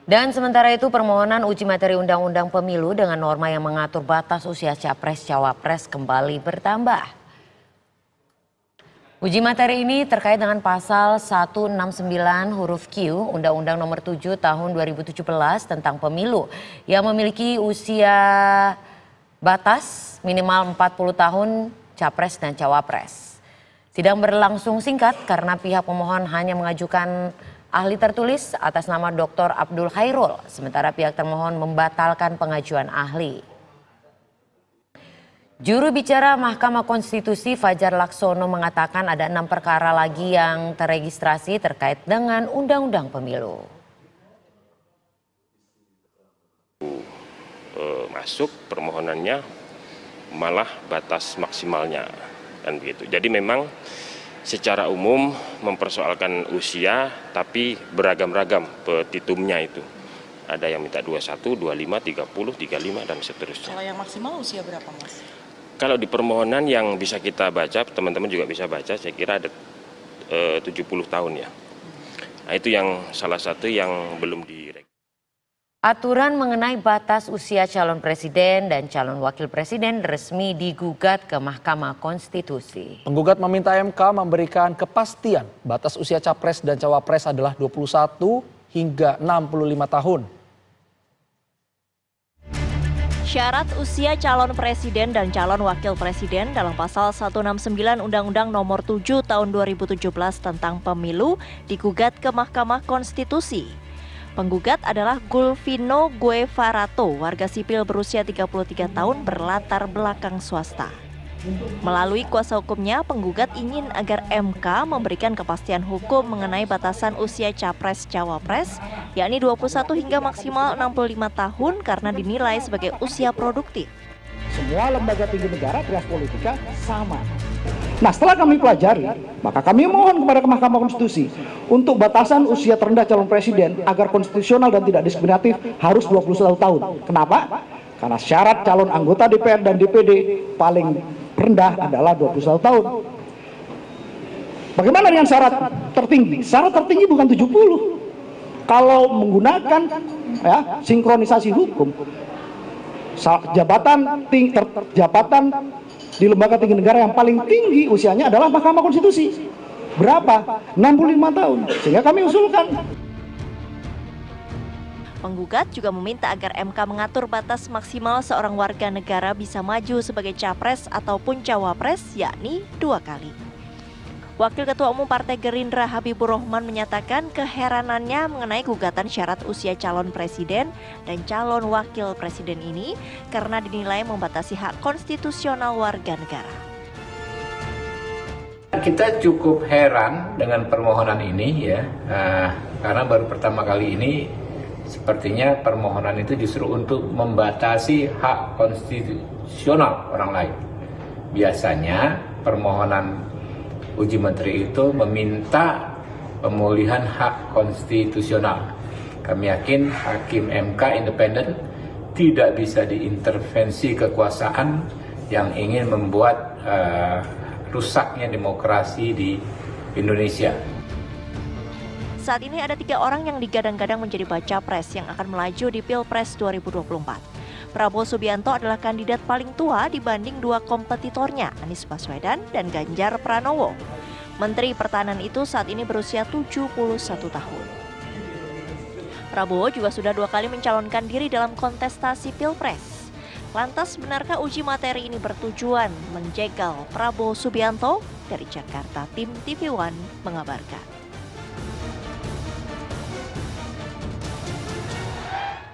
Dan sementara itu permohonan uji materi Undang-Undang Pemilu dengan norma yang mengatur batas usia Capres-Cawapres kembali bertambah. Uji materi ini terkait dengan pasal 169 huruf Q Undang-Undang Nomor 7 Tahun 2017 tentang Pemilu yang memiliki usia batas minimal 40 tahun Capres dan Cawapres. Sidang berlangsung singkat karena pihak pemohon hanya mengajukan ahli tertulis atas nama Dr. Abdul Khairul, sementara pihak termohon membatalkan pengajuan ahli. Juru bicara Mahkamah Konstitusi Fajar Laksono mengatakan ada 6 perkara lagi yang terregistrasi terkait dengan Undang-Undang Pemilu. Masuk permohonannya malah batas maksimalnya kan begitu. Jadi memang secara umum mempersoalkan usia tapi beragam-ragam petitumnya itu. Ada yang minta 21, 25, 30, 35 dan seterusnya. Kalau yang maksimal usia berapa, Mas? Kalau di permohonan yang bisa kita baca, teman-teman juga bisa baca, saya kira ada 70 tahun ya. Nah, itu yang salah satu yang belum direk. Aturan mengenai batas usia calon presiden dan calon wakil presiden resmi digugat ke Mahkamah Konstitusi. Penggugat meminta MK memberikan kepastian batas usia capres dan cawapres adalah 21 hingga 65 tahun. Syarat usia calon presiden dan calon wakil presiden dalam pasal 169 Undang-Undang Nomor 7 Tahun 2017 tentang Pemilu digugat ke Mahkamah Konstitusi. Penggugat adalah Gulvino Guevarato, warga sipil berusia 33 tahun berlatar belakang swasta. Melalui kuasa hukumnya, penggugat ingin agar MK memberikan kepastian hukum mengenai batasan usia capres-cawapres, yakni 21 hingga maksimal 65 tahun karena dinilai sebagai usia produktif. Semua lembaga tinggi negara trias politika sama. Nah, setelah kami pelajari, maka kami mohon kepada Mahkamah Konstitusi untuk batasan usia terendah calon presiden agar konstitusional dan tidak diskriminatif harus 21 tahun. Kenapa? Karena syarat calon anggota DPR dan DPD paling rendah adalah 21 tahun. Bagaimana dengan syarat tertinggi? Syarat tertinggi bukan 70. Kalau menggunakan sinkronisasi hukum, jabatan di lembaga tinggi negara yang paling tinggi usianya adalah Mahkamah Konstitusi. Berapa? 65 tahun. Sehingga kami usulkan. Penggugat juga meminta agar MK mengatur batas maksimal seorang warga negara bisa maju sebagai capres ataupun cawapres, yakni 2 kali. Wakil Ketua Umum Partai Gerindra Habibur Rahman menyatakan keheranannya mengenai gugatan syarat usia calon presiden dan calon wakil presiden ini karena dinilai membatasi hak konstitusional warga negara. Kita cukup heran dengan permohonan ini ya, karena baru pertama kali ini sepertinya permohonan itu justru untuk membatasi hak konstitusional orang lain. Biasanya permohonan uji materi itu meminta pemulihan hak konstitusional. Kami yakin hakim MK independen tidak bisa diintervensi kekuasaan yang ingin membuat rusaknya demokrasi di Indonesia. Saat ini ada 3 orang yang digadang-gadang menjadi baca pres yang akan melaju di Pilpres 2024. Prabowo Subianto adalah kandidat paling tua dibanding 2 kompetitornya, Anies Baswedan dan Ganjar Pranowo. Menteri Pertahanan itu saat ini berusia 71 tahun. Prabowo juga sudah 2 kali mencalonkan diri dalam kontestasi Pilpres. Lantas benarkah uji materi ini bertujuan menjegal Prabowo Subianto? Dari Jakarta, tim TV One mengabarkan.